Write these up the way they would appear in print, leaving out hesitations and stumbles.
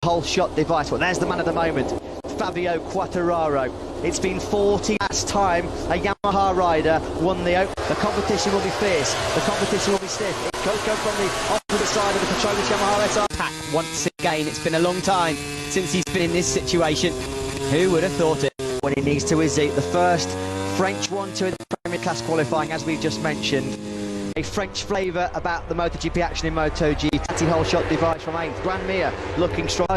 whole shot device. Well, there's the man of the moment, Fabio Quartararo. It's been 40 last time a Yamaha rider won the Open. The competition will be fierce, the competition will be stiff. It could go from the opposite side of the Petronas Yamaha SR. Pack once again. It's been a long time since he's been in this situation. Who would have thought it? When he needs to, is he? The first French 1-2 in the Premier Class qualifying, as we've just mentioned. A French flavour about the MotoGP action in MotoGP. Whole shot device from 8th. Grandmere looking strong.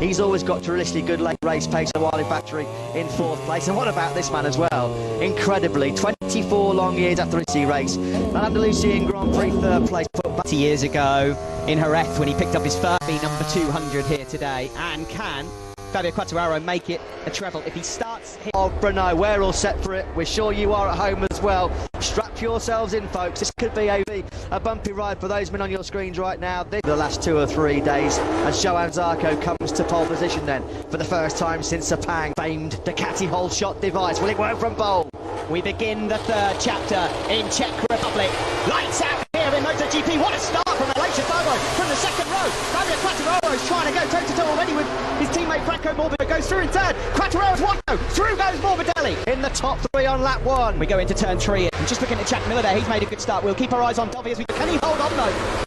He's always got terrifically good late race pace. A Wiley factory in 4th place. And what about this man as well? Incredibly, 24 long years after his race. An Andalusian Grand Prix 3rd place. 20 years ago in Jerez when he picked up his first number 200 here today. And can Fabio Quartararo make it a treble if he starts here? Of Brno, we're all set for it. We're sure you are at home as well. Strap yourselves in, folks. This could be a bumpy ride for those men on your screens right now. The last 2 or 3 days as Johann Zarco comes to pole position then for the first time since Sepang. Famed Ducati whole shot device. Will it work from pole? We begin the 3rd chapter in Czech Republic. Lights out here in MotoGP. What a start from Aleix Espargaro from the 2nd row. Fabio Quartararo is trying to go toe-to-toe already with his teammate Franco Morbidelli. Goes through in 3rd. Quartararo's 1. Through goes Morbidelli. In the top 3 on lap 1. We go into turn 3. I'm just looking at Jack Miller there. He's made a good start. We'll keep our eyes on Dovi as we... Can he hold on though?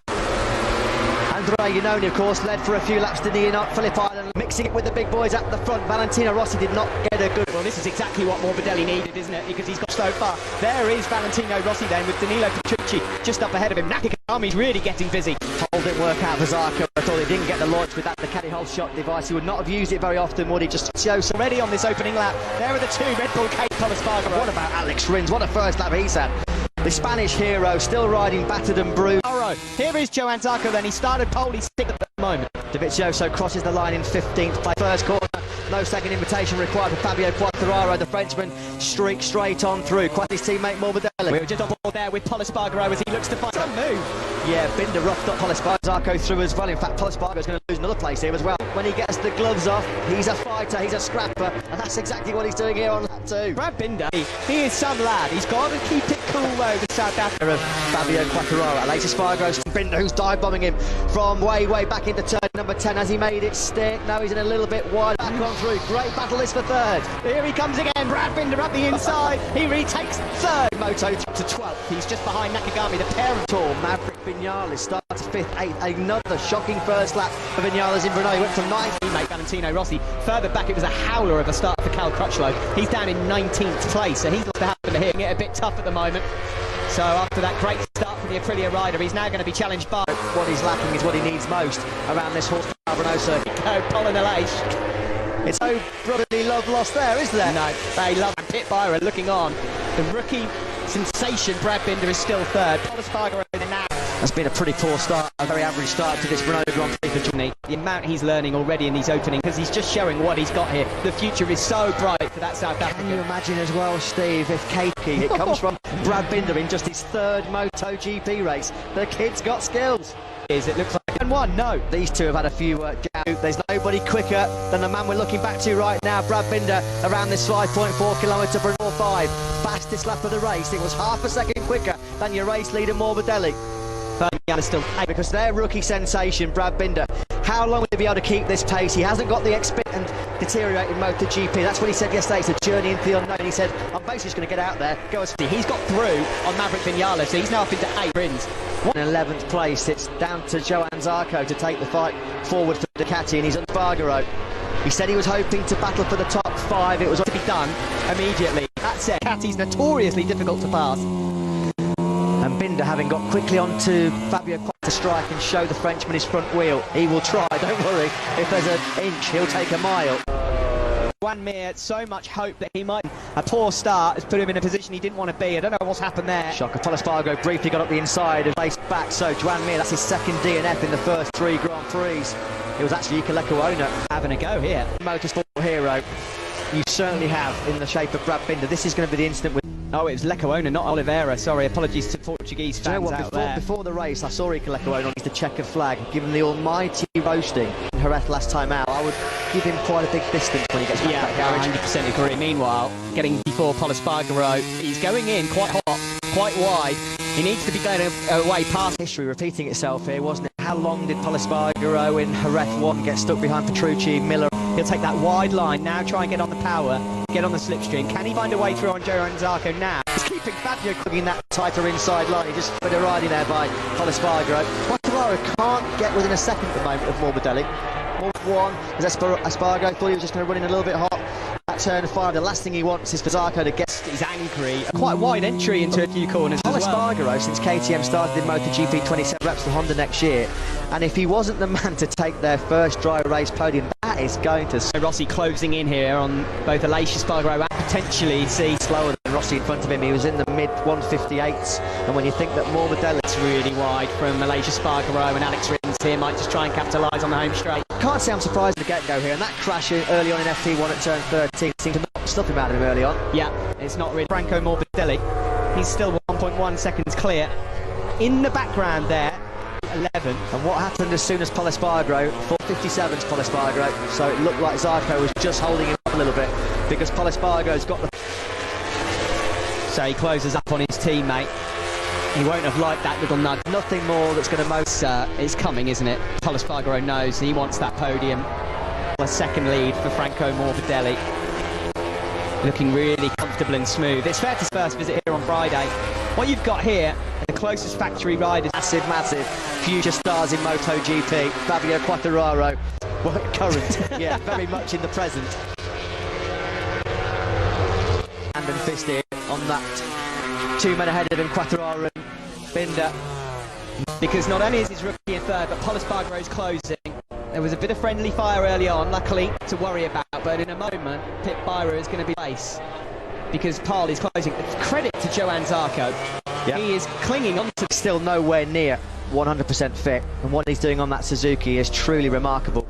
Andrea Iannone, of course, led for a few laps to the Phillip Island, mixing it with the big boys at the front. Valentino Rossi did not get a good... Well, this is exactly what Morbidelli needed, isn't it? Because he's got so far. There is Valentino Rossi then with Danilo Petrucci just up ahead of him. Nakagami's really getting busy. Pole didn't work out for Zarco. I thought he didn't get the launch with that Ducati whole shot device. He would not have used it very often, would he? Just shows already on this opening lap. There are the 2 Red Bull Cape Espargaro. What about Alex Rins? What a first lap he's had. The Spanish hero still riding battered and bruised. Here is Johann Zarco then. He started pole, he's 6th at the moment. Dovizioso crosses the line in 15th place. First corner, no second invitation required for Fabio Quartararo. The Frenchman streaks straight on through. Quite his teammate Morbidelli. We were just on board there with Pol Espargaro as he looks to find some move. Yeah, Binder roughed up Pol Espargaro. Zarco through as well. In fact, Pol Espargaro is going to lose another place here as well. When he gets the gloves off, he's a fighter, he's a scrapper, and that's exactly what he's doing here on lap 2. Brad Binder, he is some lad. He's got to keep it cool though, the South Africa of Fabio Quartararo. Aleix Espargaro's Binder, who's dive bombing him from way back into turn number 10. Has he made it stick? No, he's in a little bit wide. Back on through. Great battle this for 3rd. Here he comes again. Brad Binder up the inside. He retakes 3rd. Moto to 12th. He's just behind Nakagami, the parent. Tour. Maverick Vinales starts 5th, 8th. Another shocking first lap for Vinales in Brno. He went from 9th. Teammate Valentino Rossi. Further back, it was a howler of a start for Cal Crutchlow. He's down in 19th place, so he's lost to happen to him. It a bit tough at the moment. So after that great start from the Aprilia rider, he's now going to be challenged by... What he's lacking is what he needs most around this horsepower Brno circuit. Pol and Aleix. It's no brotherly love lost there, is there? No, they love Pit Byron looking on. The rookie sensation Brad Binder is still 3rd. Pol Espargaro now. That's been a pretty poor start, a very average start to this Brno Grand Prix for Johnny. The amount he's learning already in these openings, because he's just showing what he's got here. The future is so bright for that South Africa. Can you imagine as well, Steve, if Keiki, it comes from Brad Binder in just his 3rd MotoGP race. The kid's got skills. It looks like one. No, these two have had a few There's nobody quicker than the man we're looking back to right now, Brad Binder, around this 5.4 kilometre Brno 5. Fastest lap of the race. It was half a second quicker than your race leader Morbidelli. But still, because their rookie sensation, Brad Binder, how long will he be able to keep this pace? He hasn't got the experience and deteriorating MotoGP. That's what he said yesterday. It's a journey into the unknown. He said, I'm basically just going to get out there, go as... He's got through on Maverick Vinales, so he's now up into 8 wins. In 11th place, it's down to Johann Zarco to take the fight forward for Ducati, and he's on Espargaro. He said he was hoping to battle for the top 5. It was to be done immediately. That's it. Ducati's notoriously difficult to pass. And Binder, having got quickly onto Fabio to strike and show the Frenchman his front wheel. He will try, don't worry. If there's an inch, he'll take a mile. Juan Mir, so much hope that he might... A poor start has put him in a position he didn't want to be. I don't know what's happened there. Shocker. Pol Espargaro briefly got up the inside and faced back. So Juan Mir, that's his 2nd DNF in the first 3 Grand Prix. It was actually Iker Lecuona having a go here. Motorsport hero. You certainly have in the shape of Brad Binder. This is going to be the incident with... Oh, it was Lecuona, not Oliveira. Sorry, apologies to Portuguese fans out there. Before the race, I saw Iker Lecuona on the checkered flag, given the almighty roasting in Jerez last time out. I would give him quite a big distance when he gets back to that garage. 100% agree. Meanwhile, getting before Pol Espargaro, he's going in quite hot, quite wide. He needs to be going away past... History repeating itself here, wasn't it? How long did Pol Espargaro in Jerez 1 get stuck behind Petrucci, Miller? He'll take that wide line now, try and get on the power, get on the slipstream. Can he find a way through on Johan Zarco now? He's keeping Fabio in that tighter inside line. He just put a riding there by Pol Espargaro. Quartararo can't get within a second at the moment of Morbidelli. One, as Espargaro thought he was just going to run in a little bit hot. At turn 5, the last thing he wants is for Zarco to get... He's angry. Quite a wide entry into a few corners Pol as well. Espargaro, since KTM started in MotoGP 27 reps for Honda next year, and if he wasn't the man to take their first dry race podium, that is going to... Rossi closing in here on both Aleix Espargaro and potentially see... Slower than Rossi in front of him. He was in the mid 158s, and when you think that Morbidelli's really wide from Aleix Espargaro, and Alex Rins here might just try and capitalise on the home straight. Can't say I'm surprised at the get-go here, and that crash early on in FP1 at turn 13 seemed to knock stuff him out of him early on. Yeah, it's not really Franco Morbidelli. He's still 1.1 seconds clear. In the background there, 11. And what happened as soon as Pol Espargaro, 457's Pol Espargaro, so it looked like Zarco was just holding him up a little bit, because Pol Espargaro's got the... So he closes up on his teammate. He won't have liked that little nudge. Nothing more that's going to most... It's coming, isn't it? Pol Espargaro knows he wants that podium. A second lead for Franco Morbidelli. Looking really comfortable and smooth. It's fair to first visit here on Friday. What you've got here are the closest factory riders. Massive future stars in MotoGP. Fabio Quartararo. Well, current. Yeah, very much in the present. Hand and fist here on that. 2 men ahead of him, Quartararo and Binder. Because not only is his rookie in third, but Pol Espargaro's closing. There was a bit of friendly fire early on, luckily, to worry about, but in a moment, Pit Byra is going to be place, because Pol is closing. Credit to Johan Zarco. Yep. He is clinging on to... Still nowhere near 100% fit, and what he's doing on that Suzuki is truly remarkable.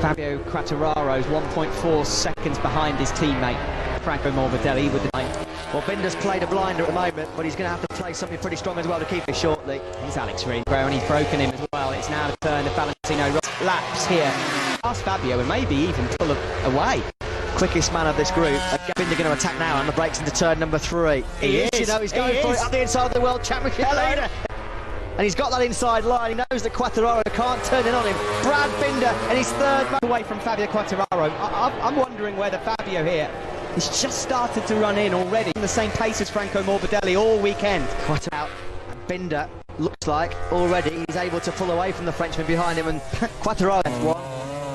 Fabio Quartararo's 1.4 seconds behind his teammate, Franco Morbidelli, with the 9. Well, Binder's played a blinder at the moment, but he's going to have to play something pretty strong as well to keep it shortly. He's Alex Rins, and he's broken him as well. It's now the turn of Valentino Laps here. Ask Fabio and maybe even pull away. Quickest man of this group. Binder going to attack now, and the brakes into turn number 3. He is. You know, he's going for it at the inside of the World Championship leader. And he's got that inside line. He knows that Quartararo can't turn in on him. Brad Binder and his third away from Fabio Quartararo. I'm wondering whether Fabio here has just started to run in already in the same pace as Franco Morbidelli all weekend. Quartararo and Binder looks like already he's able to pull away from the Frenchman behind him, and Quartararo won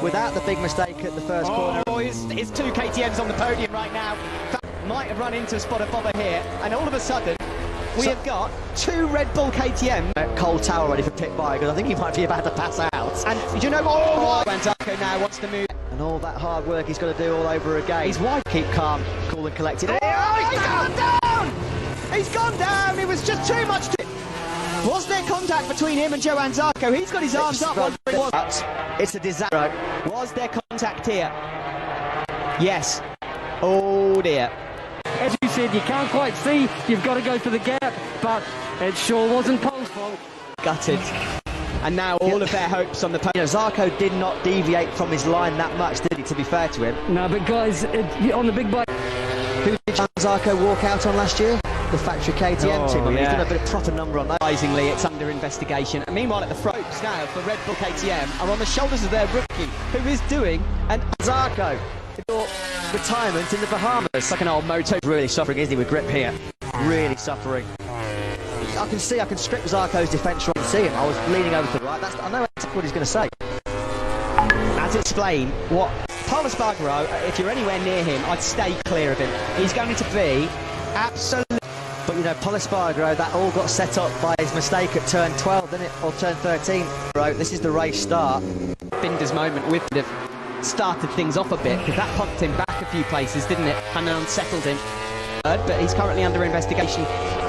without the big mistake at the first corner. Oh, it's 2 KTMs on the podium right now. Might have run into a spot of bother here, and all of a sudden we have got 2 Red Bull KTM. Cole Tower ready for Pit Byra, because I think he might be about to pass out. And you know what? Zarco now wants to move. And all that hard work he's got to do all over again. He's wide. Keep calm, cool and collected. Oh, he's gone down! He's gone down! It was just too much. Was there contact between him and Johan Zarco? He's got his arms up. Wondering what. It's a disaster. Was there contact here? Yes. Oh dear. As you said, you can't quite see. You've got to go for the gap, but it sure wasn't Pol's fault. Gutted. And now all of their hopes on the podium. Zarco did not deviate from his line that much, did he, to be fair to him? No, but guys, on the big bike... Who did Zarco walk out on last year? The factory KTM team. I mean, he's done a bit of proper number on that. Surprisingly, it's under investigation. And meanwhile, at the ropes now for Red Bull KTM are on the shoulders of their rookie, who is doing an Zarco. Retirement in the Bahamas. Like an old moto. Really suffering, isn't he, with grip here? Really suffering. I can strip Zarco's defence from see him. I was leaning over to the right. I know exactly what he's going to say. As explain what Pol Espargaro, if you're anywhere near him, I'd stay clear of him. He's going to be absolutely... But, you know, Pol Espargaro, that all got set up by his mistake at turn 12, didn't it? Or turn 13. This is the race start. Binder's moment with the... started things off a bit, because that pumped him back a few places, didn't it? And unsettled him. But he's currently under investigation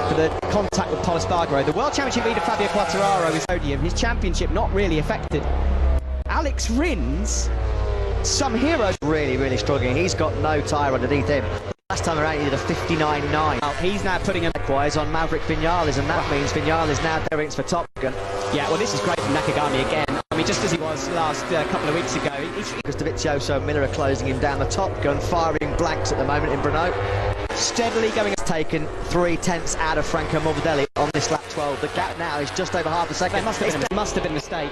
for the contact with Pol Espargaro. The World Championship leader Fabio Quartararo is podium. His championship not really affected. Alex Rins, some heroes. Really struggling. He's got no tyre underneath him. Last time around he did a 59.9. He's now putting a likewise on Maverick Vinales, and that means Vinales now derricks for Top Gun. Yeah, well, this is great from Nakagami again. I mean, just as he was last couple of weeks ago. Because Dovizioso and Miller are closing him down. The Top Gun firing blanks at the moment in Brno. steadily going. Taken 3/10 out of Franco Morbidelli on this lap 12. The gap now is just over half a second. There must have been a mistake,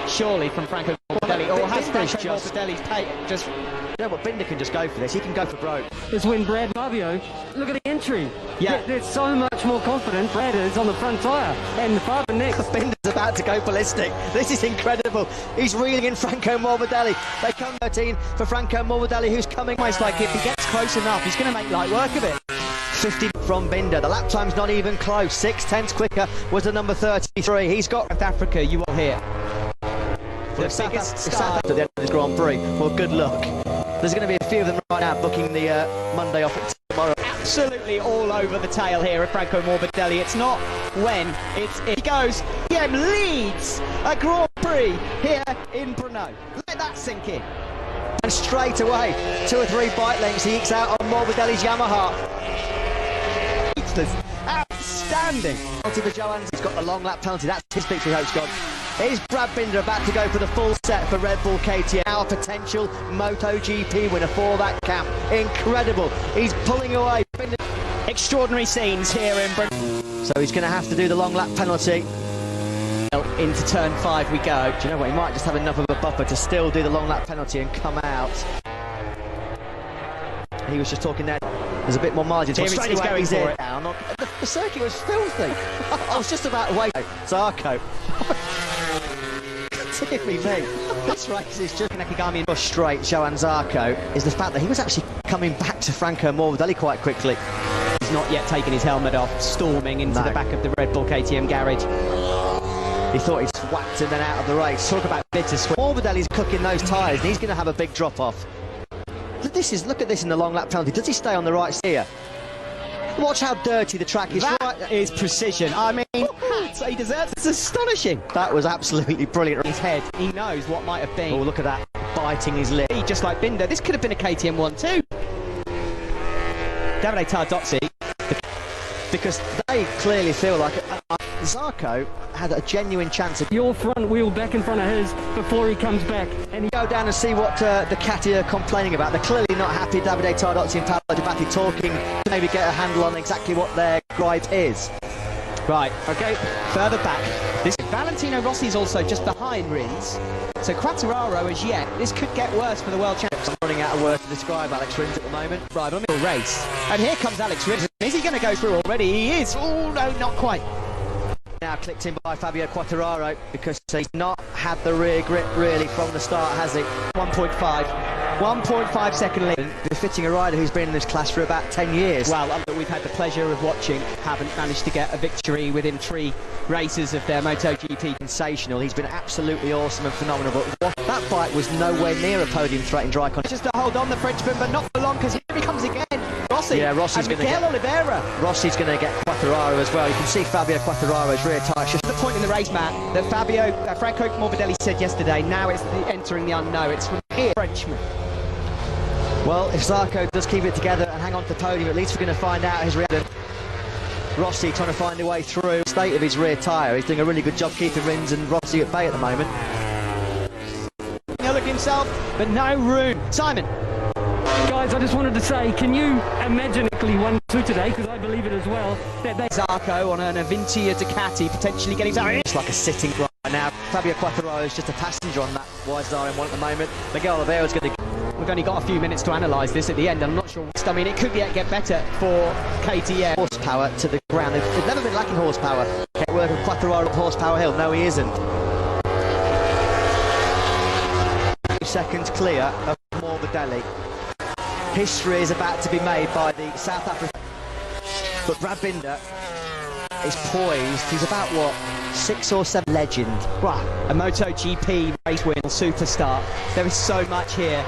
surely, from Franco Morbidelli. Or has Franco Morbidelli's just... You know what, Binder can just go for this. He can go for broke. It's when Brad Fabio, look at the entry. Yeah. They're so much more confident. Brad is on the front tyre and Faber next. Binder's about to go ballistic. This is incredible. He's reeling in Franco Morbidelli. They come 13 for Franco Morbidelli, who's coming. Almost like if he gets close enough, he's going to make light work of it. 50 from Binder. The lap time's not even close. 6/10 quicker was the number 33. He's got South Africa, you will hear. The biggest star at the end of this Grand Prix. Well, good luck. There's going to be a few of them right now booking the Monday off at tomorrow. Absolutely all over the tail here of Franco Morbidelli. It's not when, it's if. He goes, PM leads a Grand Prix here in Brno. Let that sink in. And straight away, 2 or 3 bike lengths he ekes out on Morbidelli's Yamaha. Outstanding. Penalty for Johannes. He's got the long lap penalty. That's his victory hope's gone. Here's Brad Binder about to go for the full set for Red Bull KTM. Now a potential MotoGP winner for that camp. Incredible. He's pulling away. Binder. Extraordinary scenes here in Brno. So he's going to have to do the long lap penalty. Into turn 5 we go. Do you know what? He might just have enough of a buffer to still do the long lap penalty and come out. He was just talking there. There's a bit more margin. He's going for it. Down. The circuit was filthy. I was just about to wait. Zarco. Dear me. This race is just Nakagami and straight. Johan Zarco is the fact that he was actually coming back to Franco Morbidelli quite quickly. He's not yet taken his helmet off, storming into the back of the Red Bull KTM garage. He thought he'd whacked him then out of the race. Talk about bittersweet. Morbidelli's cooking those tyres and he's going to have a big drop off. Look at this in the long lap penalty. Does he stay on the right steer? Watch how dirty the track is. That is precision. I mean, he deserves it. It's astonishing. That was absolutely brilliant. His head, he knows what might have been. Oh, look at that, biting his lip. Just like Binder, this could have been a KTM 1 too. Davide Tardozzi. Because they clearly feel like Zarco had a genuine chance of Your front wheel back in front of his before he comes back. And he go down and see what the Cati are complaining about. They're clearly not happy. Davide Tardozzi and Paolo Di Batti talking to maybe get a handle on exactly what their gripe is. Right, okay, further back. This Valentino Rossi's also just behind Rins. So Quattararo as yet, this could get worse for the world champions. I'm running out of words to describe Alex Rins at the moment. Right, on the race. And here comes Alex Rins. Is he going to go through already? He is. Oh, no, not quite. Now clicked in by Fabio Quattararo because he's not had the rear grip really from the start, has he? 1.5 second lead. Befitting a rider who's been in this class for about 10 years. Well, we've had the pleasure of watching, haven't managed to get a victory within 3 races of their MotoGP. Sensational. He's been absolutely awesome and phenomenal, but that bike was nowhere near a podium threat in dry conditions. Just to hold on the Frenchman, but not for long, because here he comes again. Rossi. Yeah, Rossi's and going to Miguel Oliveira. Rossi's going to get Quattararo as well. You can see Fabio Quattararo's rear tyre. The point in the race, Matt, that Franco Morbidelli said yesterday, now it's entering the unknown. It's from here, Frenchman. Well, if Zarco does keep it together and hang on to the podium, at least we're going to find out his reaction. Rossi trying to find a way through the state of his rear tyre. He's doing a really good job keeping Rins and Rossi at bay at the moment. He'll look himself, but no room. Simon. Guys, I just wanted to say, can you imagine 1-2 today, because I believe it as well, that they... Zarco on an Avintia Ducati potentially getting something. It's like a sitting right now. Fabio Quattararo is just a passenger on that YZR M1 at the moment. Miguel Oliveira's going to... We've only got a few minutes to analyse this at the end. I'm not sure. I mean, it could get better for KTM. Horsepower to the ground. They've never been lacking horsepower. Get work with Quattararo up Horsepower Hill. No, he isn't. 2 seconds clear of Morbidelli. History is about to be made by the South African. But Brad Binder is poised. He's about, what, 6 or 7 legend. Wow, a MotoGP race win superstar. There is so much here.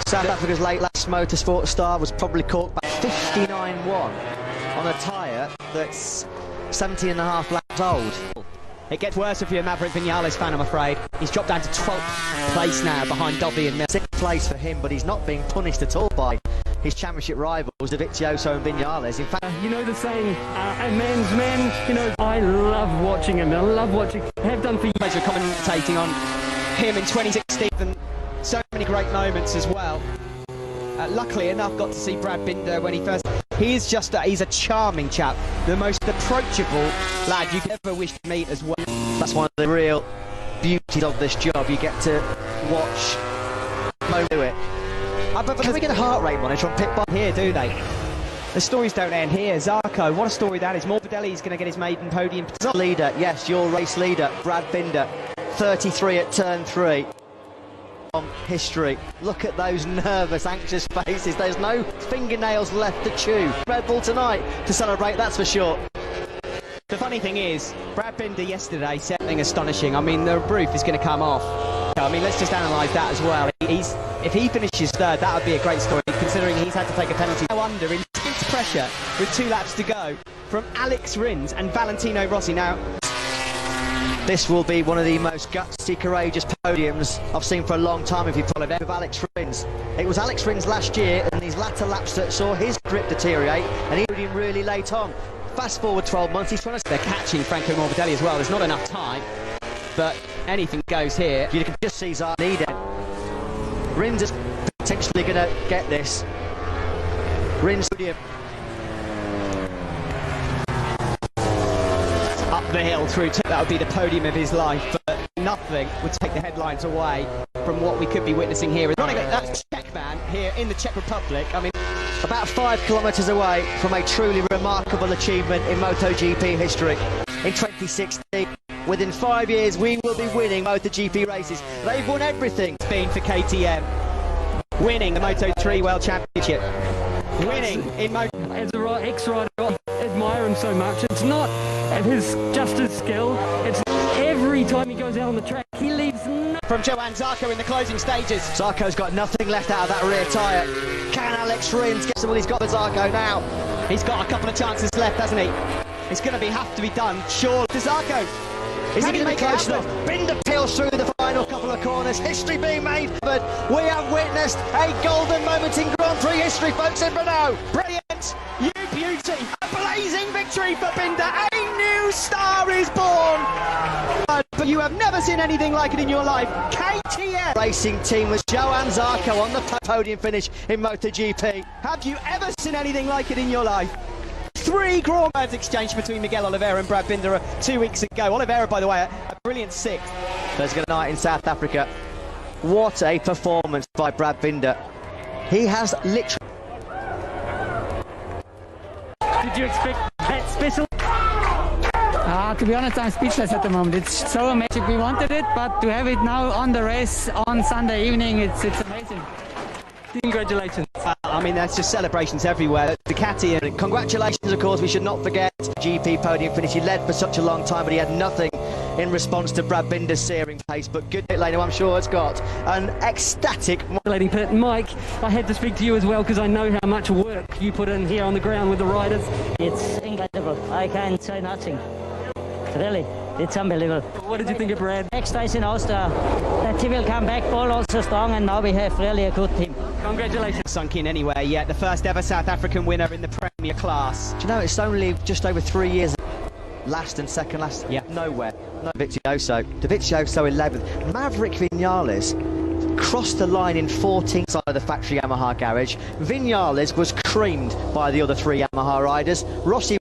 South Africa's late last motorsport star was probably caught by 59.1 on a tyre that's 17 and a half laps old. It gets worse if you're a Maverick Vinales fan, I'm afraid. He's dropped down to 12th place now behind Dobby and Miller. 6th place for him, but he's not being punished at all by his championship rivals, Dovizioso and Vinales. In fact, you know the saying, a man's man, you know, I love watching him. I love watching, have done for years. Pleasure commentating on him in 2016 and so many great moments as well. Luckily enough, got to see Brad Binder when he first He's a charming chap, the most approachable lad you could ever wish to meet as well. That's one of the real beauties of this job. You get to watch Mo do it. Can we get a heart rate monitor on pit bar Here, do they? The stories don't end here. Zarco, what a story that is. Morbidelli's going to get his maiden podium. leader? Yes, your race leader, Brad Binder, 33 at turn 3. History. Look at those nervous, anxious faces. There's no fingernails left to chew. Red Bull tonight to celebrate, that's for sure. The funny thing is, Brad Binder yesterday said something astonishing. I mean, the roof is going to come off. I mean, let's just analyse that as well. If he finishes third, that would be a great story, considering he's had to take a penalty. Now under intense pressure with 2 laps to go from Alex Rins and Valentino Rossi. Now, this will be one of the most gutsy, courageous podiums I've seen for a long time if you follow it with Alex Rins. It was Alex Rins last year and these latter laps that saw his grip deteriorate and he rode him really late on. Fast forward 12 months, he's trying to... They're catching Franco Morbidelli as well. There's not enough time, but anything goes here. You can just see Zar leading. Rins is potentially going to get this. Rins podium. Up the hill through that would be the podium of his life, but nothing would take the headlines away from what we could be witnessing here. That's Czech man here in the Czech Republic. I mean, about 5 kilometres away from a truly remarkable achievement in MotoGP history. In 2016, within 5 years, we will be winning MotoGP races. They've won everything. It's been for KTM, winning the Moto3 World Championship, winning in Moto. As a ex-rider, I admire him so much. It's not just his skill. It's every time he goes out on the track, he leaves nothing. From Johan Zarco in the closing stages. Zarco's got nothing left out of that rear tyre. Can Alex Rins get some? Well, he's got the Zarco now. He's got a couple of chances left, hasn't he? It's going to have to be done. Sure, to Zarco. Is he going to be close enough? Binder peels through the final couple of corners. History being made. But we have witnessed a golden moment in Grand Prix history, folks, in Brno. Brilliant. You beauty. A blazing victory for Binder. A new star is born. But you have never seen anything like it in your life. KTM racing team was Johan Zarco on the podium finish in MotoGP. Have you ever seen anything like it in your life? 3 grand words exchanged between Miguel Oliveira and Brad Binder 2 weeks ago. Oliveira, by the way, a brilliant 6th. Thursday night in South Africa. What a performance by Brad Binder. He has literally... Did you expect that special? To be honest, I'm speechless at the moment. It's so amazing. We wanted it, but to have it now on the race on Sunday evening, it's amazing. Congratulations. I mean, there's just celebrations everywhere. Ducati and congratulations, of course. We should not forget GP podium finish. He led for such a long time, but he had nothing in response to Brad Binder's searing pace. But good day, Leno, I'm sure it's got an ecstatic... Mike, I had to speak to you as well because I know how much work you put in here on the ground with the riders. It's incredible. I can't say nothing. Really, it's unbelievable. What did you think of Brad? Next race in Austria, the team will come back, all also strong, and now we have really a good team. Congratulations. Sunk in anywhere yet. The first ever South African winner in the Premier class. Do you know, it's only just over 3 years. Last and second last, yeah. Nowhere. No, Dovizioso 11th. Maverick Vinales crossed the line in 14th side of the factory Yamaha garage. Vinales was creamed by the other 3 Yamaha riders. Rossi